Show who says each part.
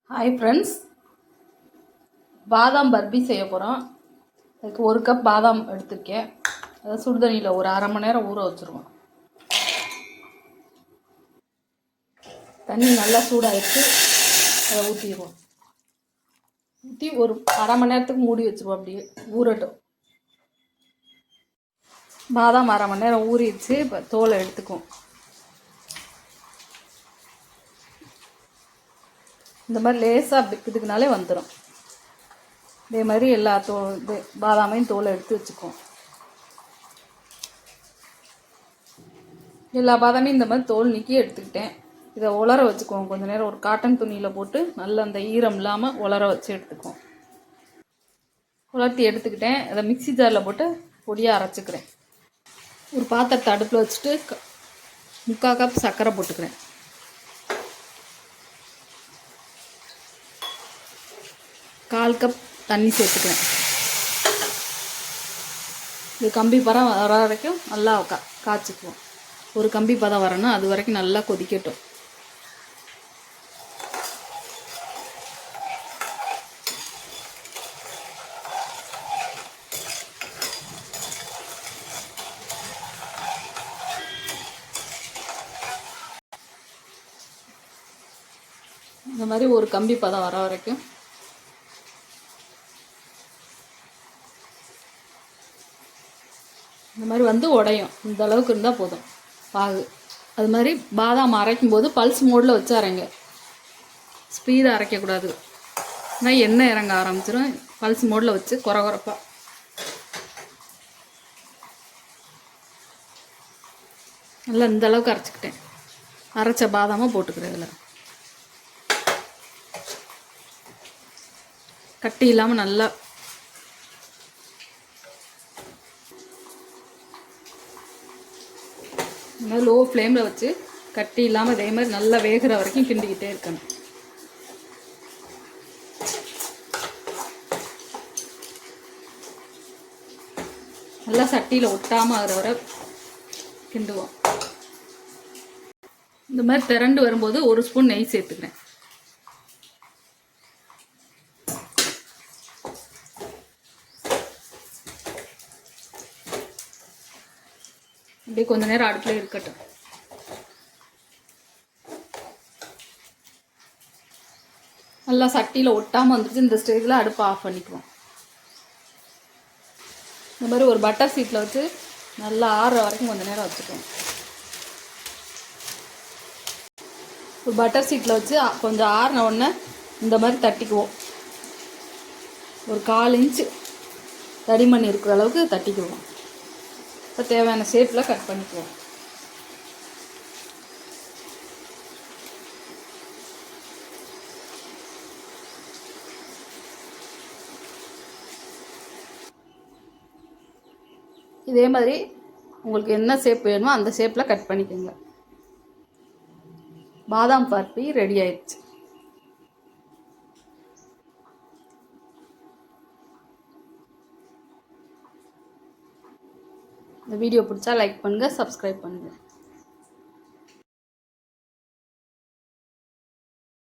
Speaker 1: Hi friends, பாதாம் பர்பி செய்ய போகிறோம். அதுக்கு 1 கப் பாதாம் எடுத்துருக்கேன். அதை சுடுதண்ணியில் ஒரு அரை மணி நேரம் ஊற வச்சுருவோம். தண்ணி நல்லா சூடாகிடுச்சு, அதை ஊற்றிடுவோம். ஊற்றி ஒரு அரை மணி நேரத்துக்கு மூடி வச்சுருவோம், அப்படியே ஊறட்டும். பாதாம் அரை மணி நேரம் ஊறிடுச்சு. இப்போ தோலை எடுத்துக்குவோம். இந்த மாதிரி லேசாக இதுக்குனாலே வந்துடும். இதே மாதிரி எல்லா பாதாமையும் தோலை எடுத்து வச்சுக்குவோம். எல்லா பாதாமையும் இந்த மாதிரி தோல் நீக்கி எடுத்துக்கிட்டேன். இதை உலர வச்சுக்குவோம். கொஞ்சம் நேரம் ஒரு காட்டன் துணியில் போட்டு நல்லா அந்த ஈரம் இல்லாமல் உலர வச்சு எடுத்துக்குவோம். உலர்த்தி எடுத்துக்கிட்டேன். அதை மிக்சி ஜாரில் போட்டு பொடியாக அரைச்சிக்கிறேன். ஒரு பாத்திரத்தை அடுப்பில் வச்சுட்டு 3/4 கப் சர்க்கரை போட்டுக்கிறேன். கால் கப் தண்ணி சேர்த்துக்கிறேன். இது கம்பி பதம் வர வரைக்கும் நல்லா காய்ச்சிக்குவோம். ஒரு கம்பி பதம் வரணும், அது வரைக்கும் நல்லா கொதிக்கட்டும். இந்த மாதிரி ஒரு கம்பி பதம் வர வரைக்கும் இந்த மாதிரி வந்து உடையும். இந்த அளவுக்கு இருந்தால் போதும் பாகு. அது மாதிரி பாதாம் அரைக்கும் போது பல்ஸ் மோடில் வச்சு அரைங்க. ஸ்பீடாக அரைக்கக்கூடாது, ஆனால் எண்ணெய் இறங்க ஆரம்பிச்சிடும். பல்ஸ் மோடில் வச்சு குறப்பாக நல்லா இந்த அளவுக்கு அரைச்சிக்கிட்டேன். அரைச்ச பாதாமாக போட்டுக்கிறேன். இதில் கட்டி இல்லாமல் நல்லா லோ ஃப்ளேமில் வச்சு கட்டி இல்லாமல் இதே மாதிரி நல்லா வேகிற வரைக்கும் கிண்டிக்கிட்டே இருக்கணும். நல்லா சட்டியில் ஒட்டாமல் ஆகிற வரை கிண்டுவோம். இந்த மாதிரி திரண்டு வரும்போது 1 ஸ்பூன் நெய் சேர்த்துக்கிறேன். அப்படியே கொஞ்ச நேரம் அடுப்பில் இருக்கட்டும். நல்லா சட்டியில் ஒட்டாமல் வந்துடுச்சு. இந்த ஸ்டேஜில் அடுப்பை ஆஃப் பண்ணிக்குவோம். இந்த மாதிரி ஒரு பட்டர் சீட்டில் வச்சு நல்லா ஆறுற வரைக்கும் கொஞ்சம் நேரம் வச்சுக்குவோம். ஒரு பட்டர் சீட்டில் வச்சு கொஞ்சம் ஆறின உடனே இந்த மாதிரி தட்டிக்குவோம். ஒரு 1/4 இன்ச்சு தடிமண் இருக்கிற அளவுக்கு தட்டிக்குவோம். இப்போ தேவையான ஷேப்பில் கட் பண்ணிக்குவோம். இதே மாதிரி உங்களுக்கு என்ன ஷேப் வேணுமோ அந்த ஷேப்பில் கட் பண்ணிக்கோங்க. பாதாம் பர்பி ரெடி ஆயிடுச்சு. இந்த வீடியோ பிடிச்சா லைக் பண்ணுங்கள், சப்ஸ்கிரைப் பண்ணுங்கள்.